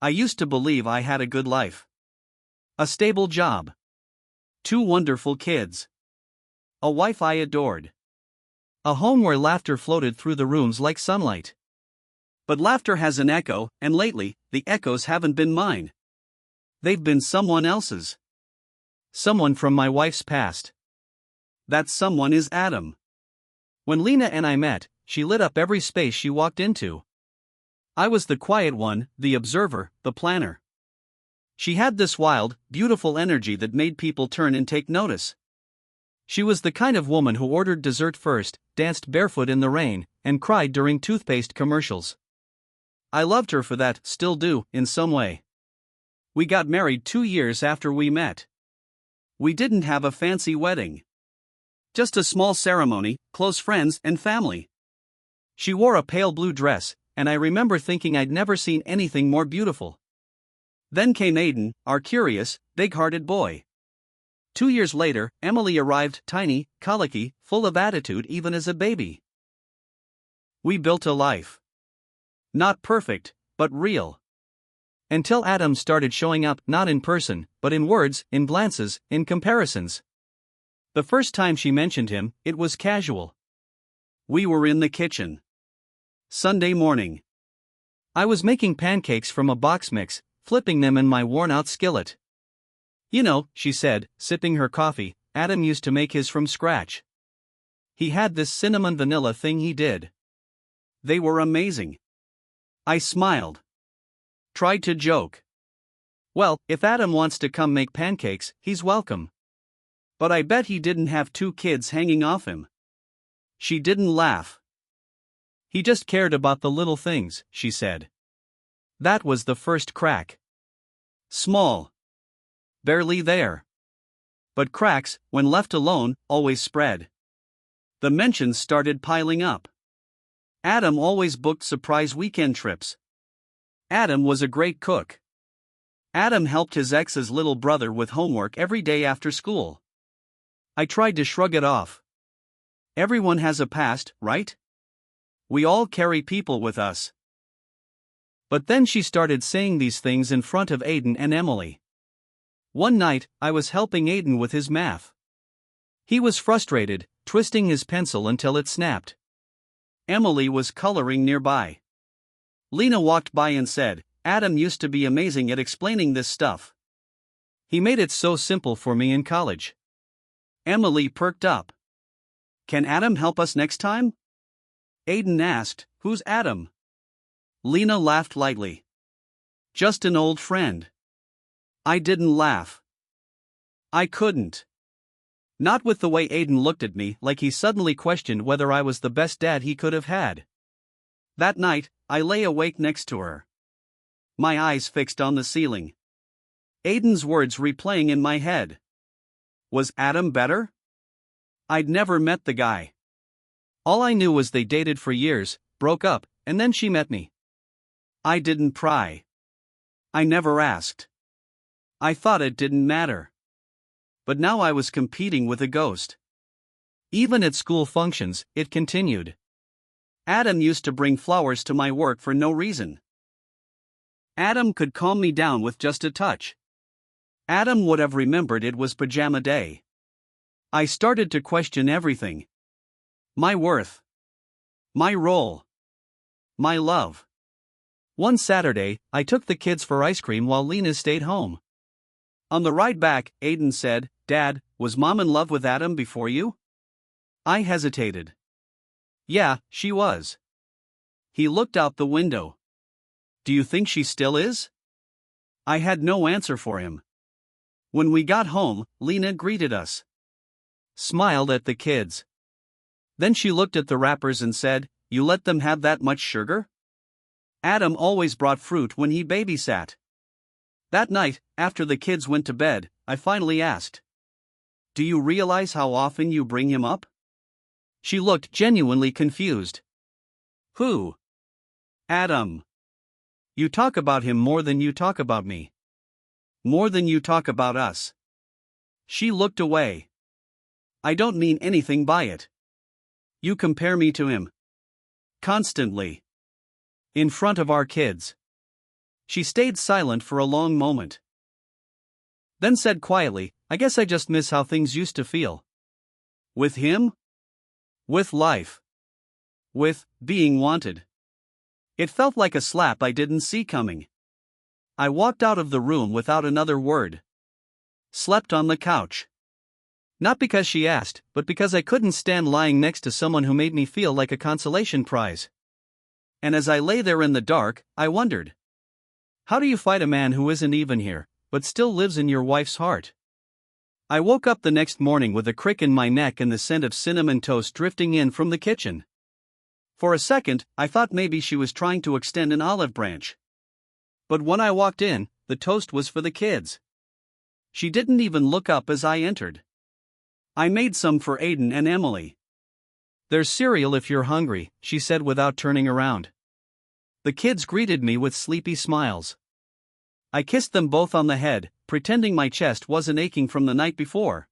I used to believe I had a good life. A stable job. 2 wonderful kids. A wife I adored. A home where laughter floated through the rooms like sunlight. But laughter has an echo, and lately, the echoes haven't been mine. They've been someone else's. Someone from my wife's past. That someone is Adam. When Lena and I met, she lit up every space she walked into. I was the quiet one, the observer, the planner. She had this wild, beautiful energy that made people turn and take notice. She was the kind of woman who ordered dessert first, danced barefoot in the rain, and cried during toothpaste commercials. I loved her for that, still do, in some way. We got married 2 years after we met. We didn't have a fancy wedding. Just a small ceremony, close friends and family. She wore a pale blue dress, and I remember thinking I'd never seen anything more beautiful. Then came Aiden, our curious, big-hearted boy. 2 years later, Emily arrived, tiny, colicky, full of attitude even as a baby. We built a life. Not perfect, but real. Until Adam started showing up, not in person, but in words, in glances, in comparisons. The first time she mentioned him, it was casual. We were in the kitchen. Sunday morning. I was making pancakes from a box mix, flipping them in my worn-out skillet. You know, she said, sipping her coffee, Adam used to make his from scratch. He had this cinnamon vanilla thing he did. They were amazing. I smiled. Tried to joke. Well, if Adam wants to come make pancakes, he's welcome. But I bet he didn't have 2 kids hanging off him. She didn't laugh. He just cared about the little things, she said. That was the first crack. Small. Barely there. But cracks, when left alone, always spread. The mentions started piling up. Adam always booked surprise weekend trips. Adam was a great cook. Adam helped his ex's little brother with homework every day after school. I tried to shrug it off. Everyone has a past, right? We all carry people with us. But then she started saying these things in front of Aiden and Emily. One night, I was helping Aiden with his math. He was frustrated, twisting his pencil until it snapped. Emily was coloring nearby. Lena walked by and said, Adam used to be amazing at explaining this stuff. He made it so simple for me in college. Emily perked up. Can Adam help us next time? Aiden asked, who's Adam? Lena laughed lightly. Just an old friend. I didn't laugh. I couldn't. Not with the way Aiden looked at me, like he suddenly questioned whether I was the best dad he could have had. That night, I lay awake next to her. My eyes fixed on the ceiling. Aiden's words replaying in my head. Was Adam better? I'd never met the guy. All I knew was they dated for years, broke up, and then she met me. I didn't pry. I never asked. I thought it didn't matter. But now I was competing with a ghost. Even at school functions, it continued. Adam used to bring flowers to my work for no reason. Adam could calm me down with just a touch. Adam would have remembered it was pajama day. I started to question everything. My worth. My role. My love. One Saturday, I took the kids for ice cream while Lena stayed home. On the ride back, Aiden said, Dad, was Mom in love with Adam before you? I hesitated. Yeah, she was. He looked out the window. Do you think she still is? I had no answer for him. When we got home, Lena greeted us. Smiled at the kids. Then she looked at the wrappers and said, You let them have that much sugar? Adam always brought fruit when he babysat. That night, after the kids went to bed, I finally asked, Do you realize how often you bring him up? She looked genuinely confused. Who? Adam. You talk about him more than you talk about me. More than you talk about us. She looked away. I don't mean anything by it. You compare me to him. Constantly. In front of our kids. She stayed silent for a long moment. Then said quietly, "I guess I just miss how things used to feel." With him? With life. With being wanted. It felt like a slap I didn't see coming. I walked out of the room without another word. Slept on the couch. Not because she asked, but because I couldn't stand lying next to someone who made me feel like a consolation prize. And as I lay there in the dark, I wondered, how do you fight a man who isn't even here, but still lives in your wife's heart? I woke up the next morning with a crick in my neck and the scent of cinnamon toast drifting in from the kitchen. For a second, I thought maybe she was trying to extend an olive branch. But when I walked in, the toast was for the kids. She didn't even look up as I entered. "I made some for Aiden and Emily. There's cereal if you're hungry," she said without turning around. The kids greeted me with sleepy smiles. I kissed them both on the head, pretending my chest wasn't aching from the night before.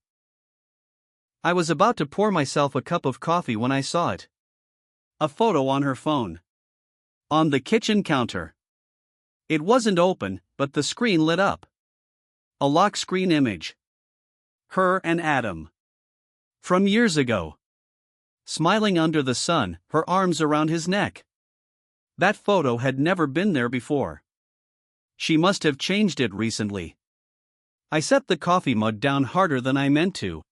I was about to pour myself a cup of coffee when I saw it. A photo on her phone. On the kitchen counter. It wasn't open, but the screen lit up. A lock screen image. Her and Adam. From years ago. Smiling under the sun, her arms around his neck. That photo had never been there before. She must have changed it recently. I set the coffee mug down harder than I meant to.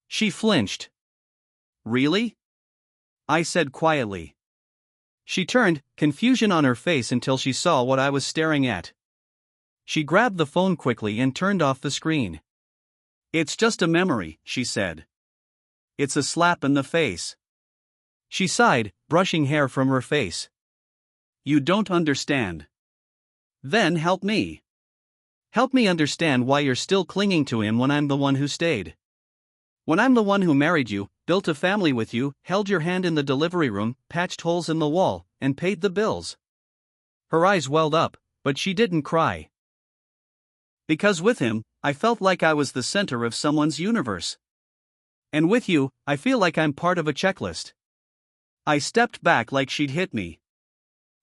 She flinched. "Really?" I said quietly. She turned, confusion on her face until she saw what I was staring at. She grabbed the phone quickly and turned off the screen. "It's just a memory," she said. "It's a slap in the face." She sighed, brushing hair from her face. "You don't understand." "Then help me. Help me understand why you're still clinging to him when I'm the one who stayed. When I'm the one who married you, built a family with you, held your hand in the delivery room, patched holes in the wall, and paid the bills." Her eyes welled up, but she didn't cry. "Because with him, I felt like I was the center of someone's universe. And with you, I feel like I'm part of a checklist." I stepped back like she'd hit me.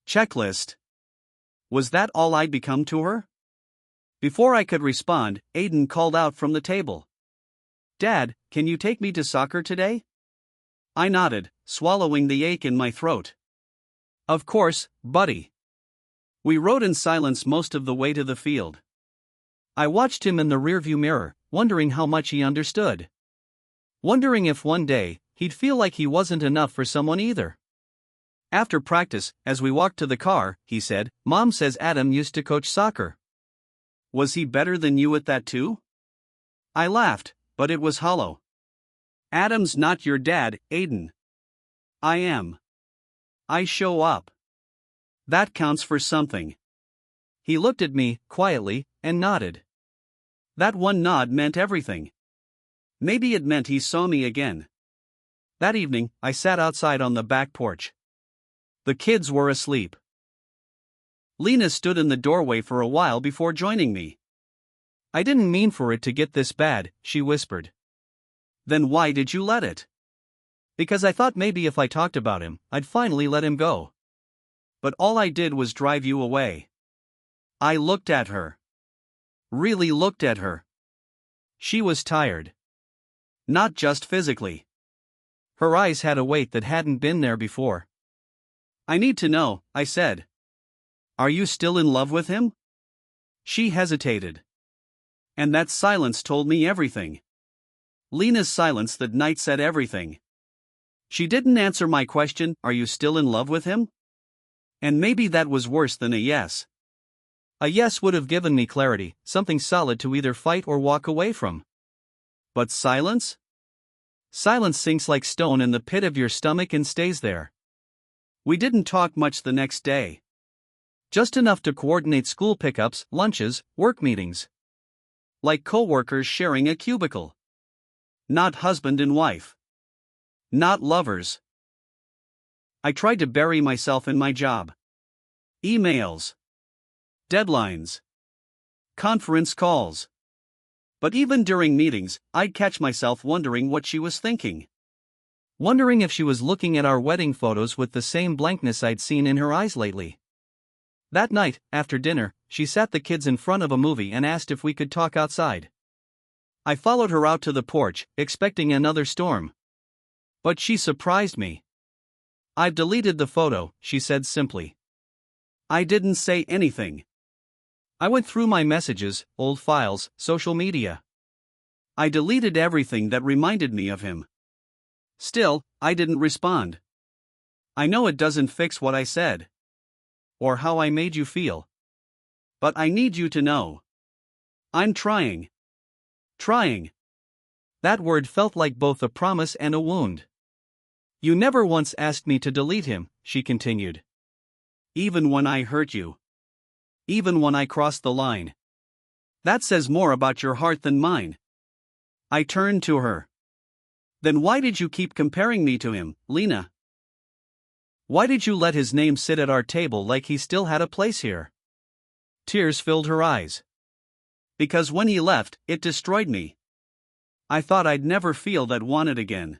Checklist? Was that all I'd become to her? Before I could respond, Aiden called out from the table. "Dad, can you take me to soccer today?" I nodded, swallowing the ache in my throat. "Of course, buddy." We rode in silence most of the way to the field. I watched him in the rearview mirror, wondering how much he understood. Wondering if one day, he'd feel like he wasn't enough for someone either. After practice, as we walked to the car, he said, "Mom says Adam used to coach soccer." "Was he better than you at that too?" I laughed, but it was hollow. "Adam's not your dad, Aiden." "I am. I show up. That counts for something." He looked at me, quietly, and nodded. That one nod meant everything. Maybe it meant he saw me again. That evening, I sat outside on the back porch. The kids were asleep. Lena stood in the doorway for a while before joining me. "I didn't mean for it to get this bad," she whispered. "Then why did you let it?" "Because I thought maybe if I talked about him, I'd finally let him go. But all I did was drive you away." I looked at her. Really looked at her. She was tired. Not just physically. Her eyes had a weight that hadn't been there before. "I need to know," I said. "Are you still in love with him?" She hesitated. And that silence told me everything. Lena's silence that night said everything. She didn't answer my question, "Are you still in love with him?" And maybe that was worse than a yes. A yes would have given me clarity, something solid to either fight or walk away from. But silence? Silence sinks like stone in the pit of your stomach and stays there. We didn't talk much the next day. Just enough to coordinate school pickups, lunches, work meetings. Like co-workers sharing a cubicle. Not husband and wife. Not lovers. I tried to bury myself in my job. Emails. Deadlines. Conference calls. But even during meetings, I'd catch myself wondering what she was thinking. Wondering if she was looking at our wedding photos with the same blankness I'd seen in her eyes lately. That night, after dinner, she sat the kids in front of a movie and asked if we could talk outside. I followed her out to the porch, expecting another storm. But she surprised me. "I've deleted the photo," she said simply. I didn't say anything. I went through my messages, old files, social media. I deleted everything that reminded me of him. Still, I didn't respond. I know it doesn't fix what I said. Or how I made you feel. But I need you to know. I'm trying. Trying. That word felt like both a promise and a wound. You never once asked me to delete him, she continued. Even when I hurt you. Even when I crossed the line. That says more about your heart than mine. I turned to her. Then why did you keep comparing me to him, Lena? Why did you let his name sit at our table like he still had a place here? Tears filled her eyes. Because when he left, it destroyed me. I thought I'd never feel that wanted again.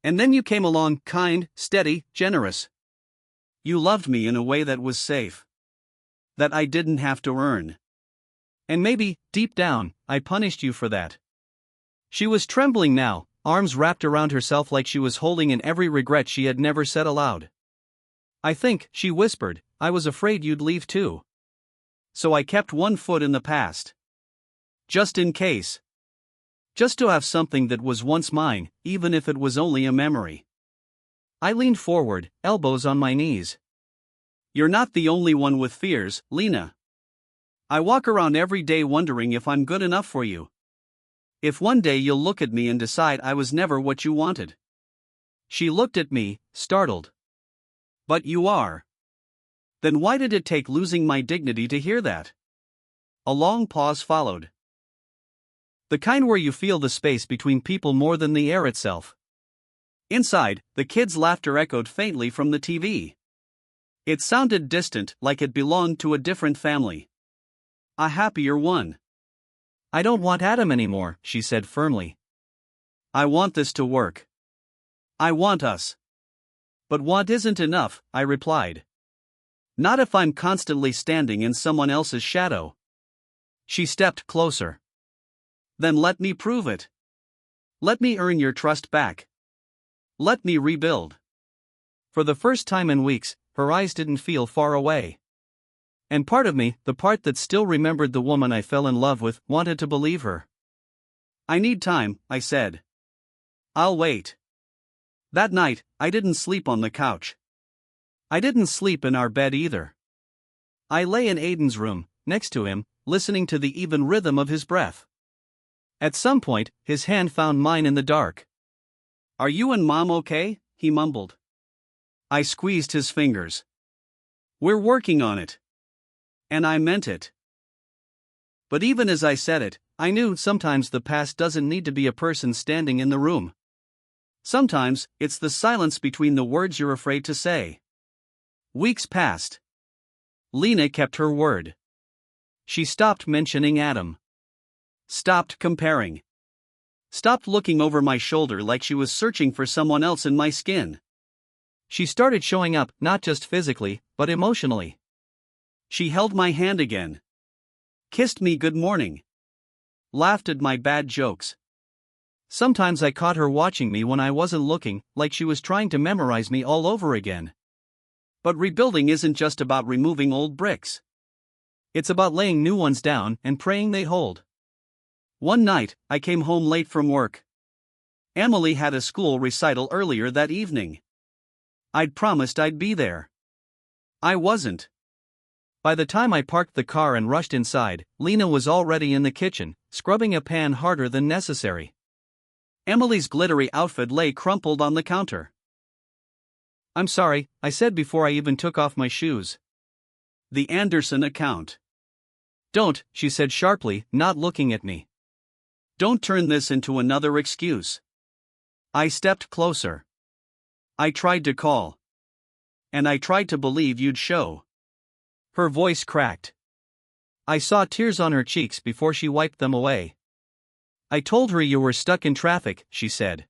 And then you came along, kind, steady, generous. You loved me in a way that was safe. That I didn't have to earn. And maybe, deep down, I punished you for that. She was trembling now, arms wrapped around herself like she was holding in every regret she had never said aloud. I think, she whispered, I was afraid you'd leave too. So I kept one foot in the past. Just in case. Just to have something that was once mine, even if it was only a memory. I leaned forward, elbows on my knees. You're not the only one with fears, Lena. I walk around every day wondering if I'm good enough for you. If one day you'll look at me and decide I was never what you wanted. She looked at me, startled. But you are. Then why did it take losing my dignity to hear that? A long pause followed. The kind where you feel the space between people more than the air itself. Inside, the kids' laughter echoed faintly from the TV. It sounded distant, like it belonged to a different family. A happier one. I don't want Adam anymore, she said firmly. I want this to work. I want us. But want isn't enough, I replied. Not if I'm constantly standing in someone else's shadow. She stepped closer. Then let me prove it. Let me earn your trust back. Let me rebuild. For the first time in weeks, her eyes didn't feel far away. And part of me, the part that still remembered the woman I fell in love with, wanted to believe her. I need time, I said. I'll wait. That night, I didn't sleep on the couch. I didn't sleep in our bed either. I lay in Aiden's room, next to him, listening to the even rhythm of his breath. At some point, his hand found mine in the dark. Are you and Mom okay? He mumbled. I squeezed his fingers. We're working on it. And I meant it. But even as I said it, I knew sometimes the past doesn't need to be a person standing in the room. Sometimes, it's the silence between the words you're afraid to say. Weeks passed. Lena kept her word. She stopped mentioning Adam. Stopped comparing. Stopped looking over my shoulder like she was searching for someone else in my skin. She started showing up, not just physically, but emotionally. She held my hand again. Kissed me good morning. Laughed at my bad jokes. Sometimes I caught her watching me when I wasn't looking, like she was trying to memorize me all over again. But rebuilding isn't just about removing old bricks. It's about laying new ones down and praying they hold. One night, I came home late from work. Emily had a school recital earlier that evening. I'd promised I'd be there. I wasn't. By the time I parked the car and rushed inside, Lena was already in the kitchen, scrubbing a pan harder than necessary. Emily's glittery outfit lay crumpled on the counter. I'm sorry, I said before I even took off my shoes. The Anderson account. Don't, she said sharply, not looking at me. Don't turn this into another excuse. I stepped closer. I tried to call. And I tried to believe you'd show. Her voice cracked. I saw tears on her cheeks before she wiped them away. I told her you were stuck in traffic, she said.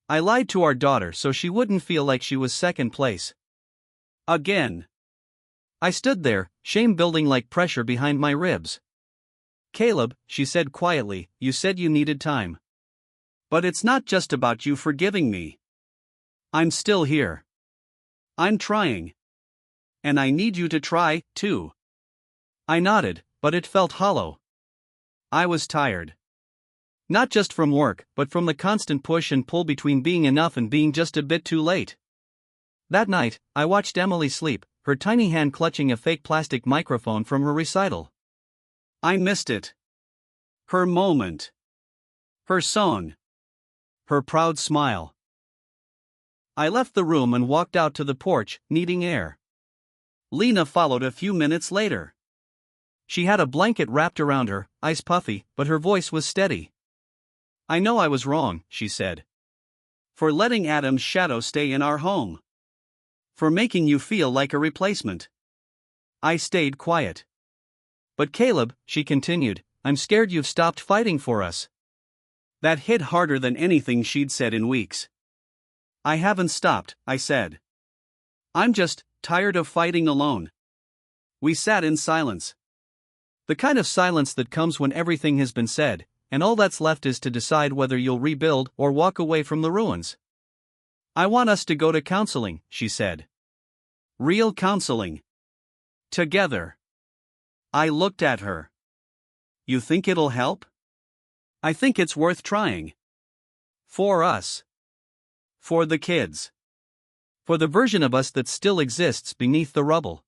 I lied to our daughter so she wouldn't feel like she was second place. Again. I stood there, shame building like pressure behind my ribs. Caleb, she said quietly, you said you needed time. But it's not just about you forgiving me. I'm still here. I'm trying. And I need you to try, too. I nodded, but it felt hollow. I was tired. Not just from work, but from the constant push and pull between being enough and being just a bit too late. That night, I watched Emily sleep, her tiny hand clutching a fake plastic microphone from her recital. I missed it. Her moment. Her song. Her proud smile. I left the room and walked out to the porch, needing air. Lena followed a few minutes later. She had a blanket wrapped around her, ice puffy, but her voice was steady. I know I was wrong, she said. For letting Adam's shadow stay in our home. For making you feel like a replacement. I stayed quiet. But Caleb, she continued, I'm scared you've stopped fighting for us. That hit harder than anything she'd said in weeks. I haven't stopped, I said. I'm just tired of fighting alone. We sat in silence. The kind of silence that comes when everything has been said, and all that's left is to decide whether you'll rebuild or walk away from the ruins. I want us to go to counseling, she said. Real counseling. Together. I looked at her. You think it'll help? I think it's worth trying. For us. For the kids. For the version of us that still exists beneath the rubble.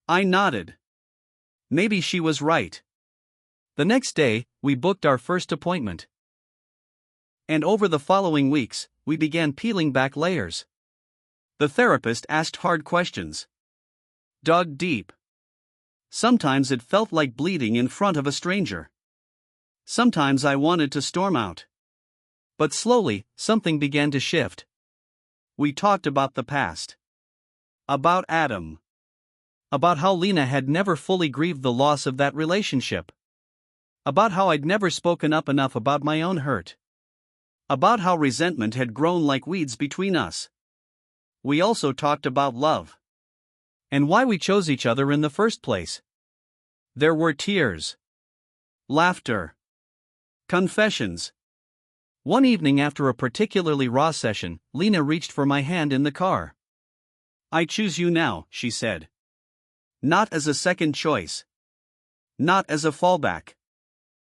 I nodded. Maybe she was right. The next day, we booked our first appointment. And over the following weeks, we began peeling back layers. The therapist asked hard questions. Dug deep. Sometimes it felt like bleeding in front of a stranger. Sometimes I wanted to storm out. But slowly, something began to shift. We talked about the past. About Adam. About how Lena had never fully grieved the loss of that relationship. About how I'd never spoken up enough about my own hurt. About how resentment had grown like weeds between us. We also talked about love. And why we chose each other in the first place. There were tears. Laughter. Confessions. One evening after a particularly raw session, Lena reached for my hand in the car. I choose you now, she said. Not as a second choice. Not as a fallback.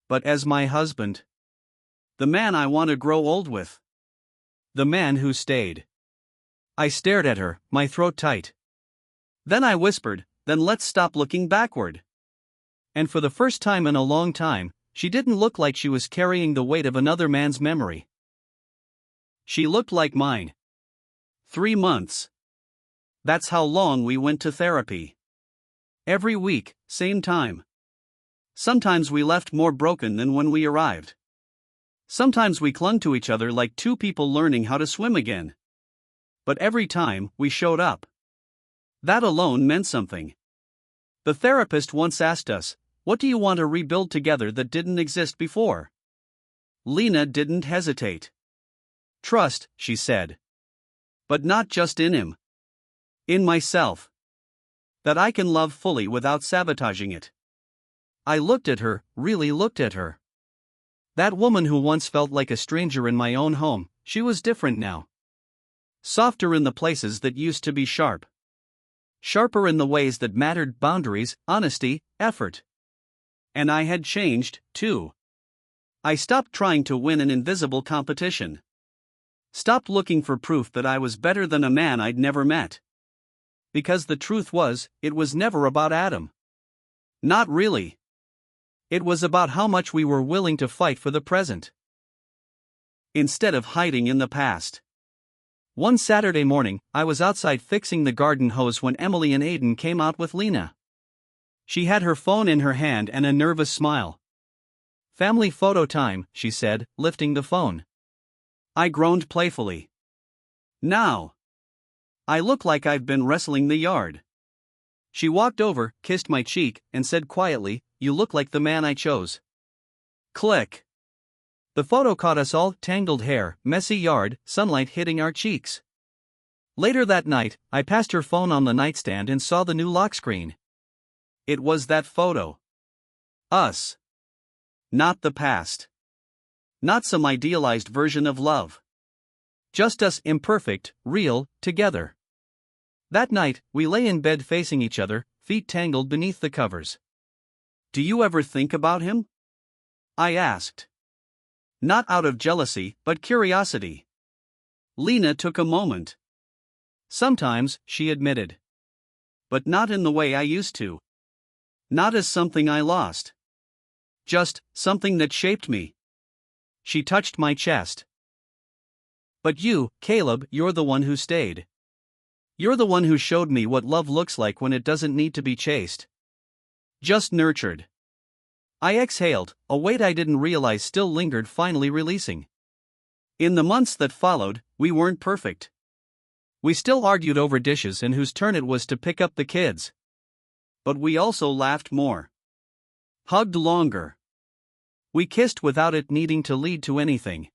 But as my husband. The man I want to grow old with. The man who stayed. I stared at her, my throat tight. Then I whispered, then let's stop looking backward. And for the first time in a long time, she didn't look like she was carrying the weight of another man's memory. She looked like mine. 3 months. That's how long we went to therapy. Every week, same time. Sometimes we left more broken than when we arrived. Sometimes we clung to each other like two people learning how to swim again. But every time, we showed up. That alone meant something. The therapist once asked us, what do you want to rebuild together that didn't exist before? Lena didn't hesitate. Trust, she said. But not just in him. In myself. That I can love fully without sabotaging it. I looked at her, really looked at her. That woman who once felt like a stranger in my own home, she was different now. Softer in the places that used to be sharp. Sharper in the ways that mattered: boundaries, honesty, effort. And I had changed, too. I stopped trying to win an invisible competition. Stopped looking for proof that I was better than a man I'd never met. Because the truth was, it was never about Adam. Not really. It was about how much we were willing to fight for the present. Instead of hiding in the past. One Saturday morning, I was outside fixing the garden hose when Emily and Aiden came out with Lena. She had her phone in her hand and a nervous smile. Family photo time, she said, lifting the phone. I groaned playfully. Now. I look like I've been wrestling the yard. She walked over, kissed my cheek, and said quietly, you look like the man I chose. Click. The photo caught us all: tangled hair, messy yard, sunlight hitting our cheeks. Later that night, I passed her phone on the nightstand and saw the new lock screen. It was that photo. Us. Not the past. Not some idealized version of love. Just us, imperfect, real, together. That night, we lay in bed facing each other, feet tangled beneath the covers. "Do you ever think about him?" I asked. Not out of jealousy, but curiosity. Lena took a moment. "Sometimes," she admitted. "But not in the way I used to. Not as something I lost. Just something that shaped me." She touched my chest. "But you, Caleb, you're the one who stayed. You're the one who showed me what love looks like when it doesn't need to be chased. Just nurtured." I exhaled, a weight I didn't realize still lingered, finally releasing. In the months that followed, we weren't perfect. We still argued over dishes and whose turn it was to pick up the kids. But we also laughed more. Hugged longer. We kissed without it needing to lead to anything.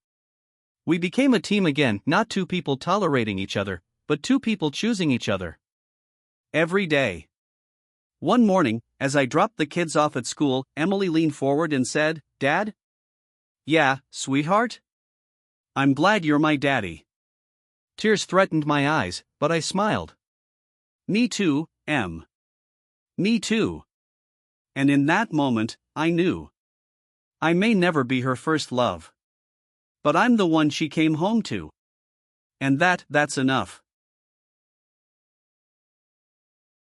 We became a team again, not two people tolerating each other, but two people choosing each other. Every day. One morning, as I dropped the kids off at school, Emily leaned forward and said, "Dad?" "Yeah, sweetheart?" "I'm glad you're my daddy." Tears threatened my eyes, but I smiled. "Me too, Em. Me too." And in that moment, I knew. I may never be her first love. But I'm the one she came home to. And that's enough.